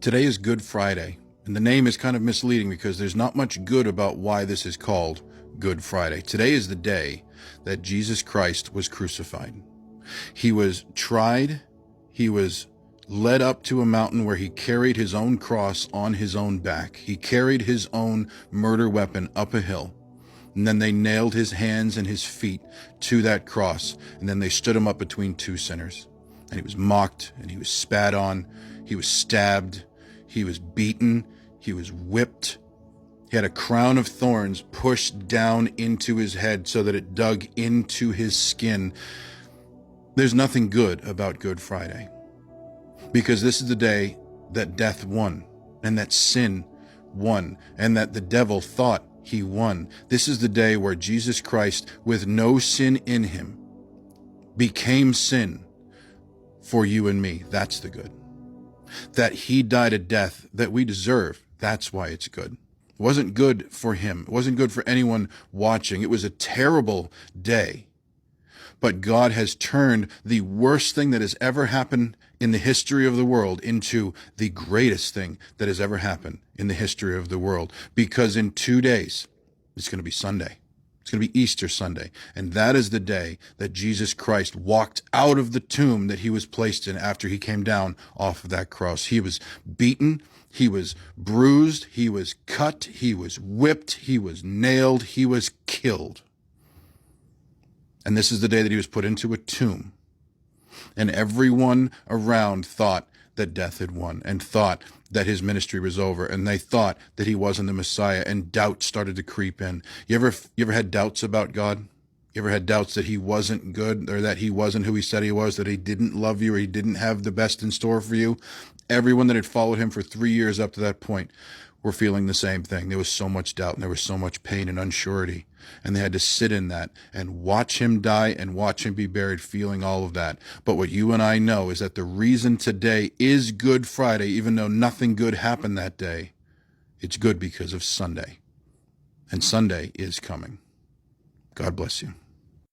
Today is Good Friday, and the name is kind of misleading because there's not much good about why this is called Good Friday. Today is the day that Jesus Christ was crucified. He was tried, he was led up to a mountain where he carried his own cross on his own back. He carried his own murder weapon up a hill. And then they nailed his hands and his feet to that cross. And then they stood him up between two sinners. And he was mocked, and he was spat on, he was stabbed, he was beaten, he was whipped. He had a crown of thorns pushed down into his head so that it dug into his skin. There's nothing good about Good Friday, because this is the day that death won, and that sin won, and that the devil thought he won. This is the day where Jesus Christ, with no sin in him, became sin for you and me. That's the good. That he died a death that we deserve. That's why it's good. It wasn't good for him. It wasn't good for anyone watching. It was a terrible day. But God has turned the worst thing that has ever happened in the history of the world into the greatest thing that has ever happened in the history of the world. Because in 2 days, it's going to be Sunday. It's going to be Easter Sunday. And that is the day that Jesus Christ walked out of the tomb that he was placed in after he came down off of that cross. He was beaten, he was bruised, he was cut, he was whipped, he was nailed, he was killed. And this is the day that he was put into a tomb. And everyone around thought that death had won, and thought that his ministry was over, and they thought that he wasn't the Messiah, and doubt started to creep in. You ever had doubts about God? You ever had doubts that he wasn't good, or that he wasn't who he said he was, that he didn't love you, or he didn't have the best in store for you? Everyone that had followed him for 3 years up to that point were feeling the same thing. There was so much doubt, and there was so much pain and unsurety. And they had to sit in that and watch him die and watch him be buried, feeling all of that. But what you and I know is that the reason today is Good Friday, even though nothing good happened that day, it's good because of Sunday. And Sunday is coming. God bless you.